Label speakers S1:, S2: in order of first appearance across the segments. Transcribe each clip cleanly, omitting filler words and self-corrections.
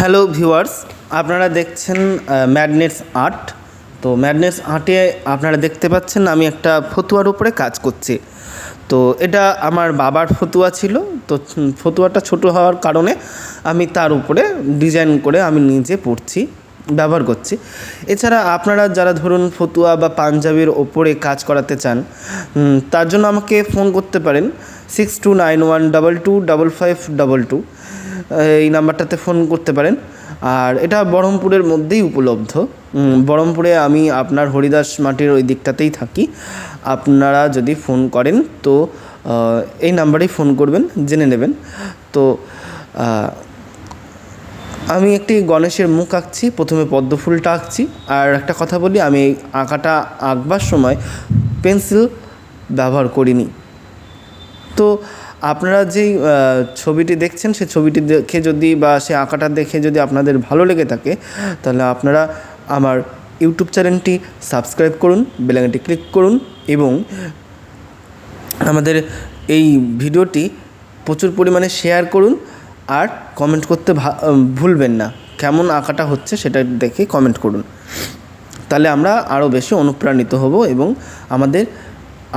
S1: Hello viewers, আপনারা দেখছেন ম্যাডনেটস art. তো ম্যাডনেটস আর্টে আপনারা দেখতে পাচ্ছেন আমি একটা ফতুয়ার উপরে কাজ করছি। তো এটা আমার বাবার ফতুয়া ছিল। তো ফতুয়াটা ছোট হওয়ার কারণে আমি তার উপরে ডিজাইন করে আমি নিজে পড়ছি, ব্যবহার করছি। এছাড়া আপনারা যারা ধরুন ফতুয়া বা পাঞ্জাবির ওপরে কাজ করাতে চান, তার জন্য আমাকে ফোন করতে পারেন 6291225522। এই নাম্বারটাতে ফোন করতে পারেন। আর এটা বহরমপুরের মধ্যেই উপলব্ধ। বহরমপুরে আমি আপনার হরিদাস মাটির ওই দিকটাতেই থাকি। আপনারা যদি ফোন করেন তো এই নাম্বারেই ফোন করবেন, জেনে নেবেন। তো আমি একটি গণেশের মুখ আঁকছি, প্রথমে পদ্মফুলটা আঁকছি। আর একটা কথা বলি, আমি এই আঁকাটা আঁকবার সময় পেন্সিল ব্যবহার করিনি। তো আপনারা যেই ছবিটি দেখছেন, সেই ছবিটি দেখে যদি বা সেই আঁকাটা দেখে যদি আপনাদের ভালো লেগে থাকে, তাহলে আপনারা আমার ইউটিউব চ্যানেলটি সাবস্ক্রাইব করুন, বেল আইকনটি ক্লিক করুন এবং আমাদের এই ভিডিওটি প্রচুর পরিমাণে শেয়ার করুন। আর কমেন্ট করতে ভুলবেন না, কেমন আঁকাটা হচ্ছে সেটা দেখে কমেন্ট করুন। তাহলে আমরা আরও বেশি অনুপ্রাণিত হব এবং আমাদের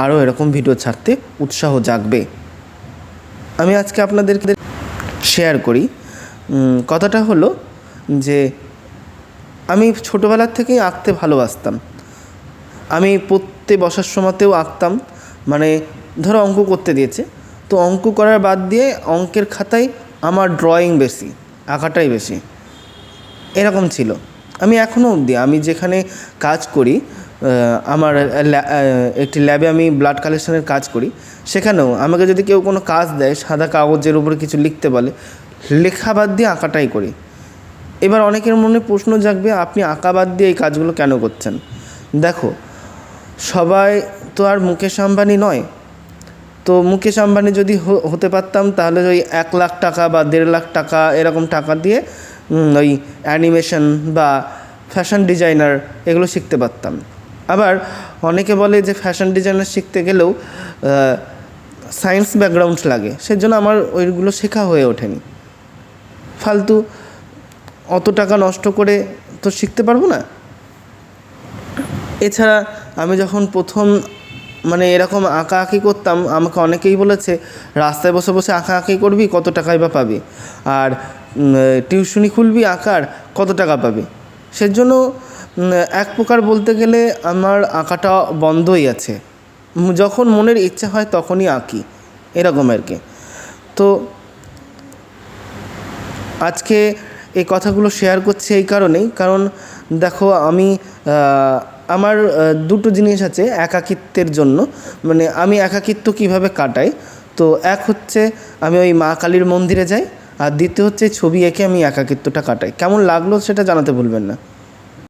S1: আরও এরকম ভিডিও ছাড়তে উৎসাহ জাগবে। আমি আজকে আপনাদেরকে শেয়ার করি। কথাটা হলো যে আমি ছোটোবেলার থেকেই আঁকতে ভালোবাসতাম। আমি পড়তে বসার সময়তেও আঁকতাম। মানে ধরো অঙ্ক করতে দিয়েছে, তো অঙ্ক করার বাদ দিয়ে অঙ্কের খাতায় আমার ড্রয়িং বেশি, আঁকাটাই বেশি, এরকম ছিল। আমি এখনও অবধি আমি যেখানে কাজ করি, আমার একটি ল্যাবে আমি ব্লাড কালেকশনের কাজ করি, সেখানেও আমাকে যদি কেউ কোনো কাজ দেয়, সাদা কাগজের উপরে কিছু লিখতে বলে, লেখা বাদ দিয়ে আঁকাটাই করি। এবার অনেকের মনে প্রশ্ন জাগবে, আপনি আঁকা বাদ দিয়ে এই কাজগুলো কেন করছেন? দেখো, সবাই তো আর মুকেশ আম্বানি নয়। তো মুকেশ আম্বানি যদি হতে পারতাম, তাহলে ওই 1 লাখ টাকা বা 1.5 লাখ টাকা এরকম টাকা দিয়ে ওই অ্যানিমেশন বা ফ্যাশন ডিজাইনার এগুলো শিখতে পারতাম। আবার অনেকে বলে যে ফ্যাশন ডিজাইনার শিখতে গেলেও সায়েন্স ব্যাকগ্রাউন্ড লাগে, সেজন্য আমার ওইগুলো শেখা হয়ে ওঠেনি। ফালতু অত টাকা নষ্ট করে তো শিখতে পারবো না। এছাড়া আমি যখন প্রথম এরকম আঁকাআঁকি করতাম, আমাকে অনেকেই বলেছে রাস্তায় বসে বসে আঁকাআঁকি করবি, কত টাকাই বা পাবি? আর টিউশনি খুলবি আঁকার, কত টাকা পাবি? সেজন্য এক প্রকার বলতে গেলে আমার আঁকাটা বন্ধই আছে। যখন মনের ইচ্ছা হয় তখনই আঁকি, এরকম আর কি। তো আজকে এই কথাগুলো শেয়ার করছি এই কারণেই, কারণ দেখো আমি আমার দুটো জিনিস আছে একাকিত্বের জন্য। আমি একাকিত্ব কীভাবে কাটাই, তো এক হচ্ছে আমি ওই মা কালীর মন্দিরে যাই, আর দ্বিতীয় হচ্ছে ছবি এঁকে আমি একাকিত্বটা কাটাই। কেমন লাগলো সেটা জানাতে ভুলবেন না।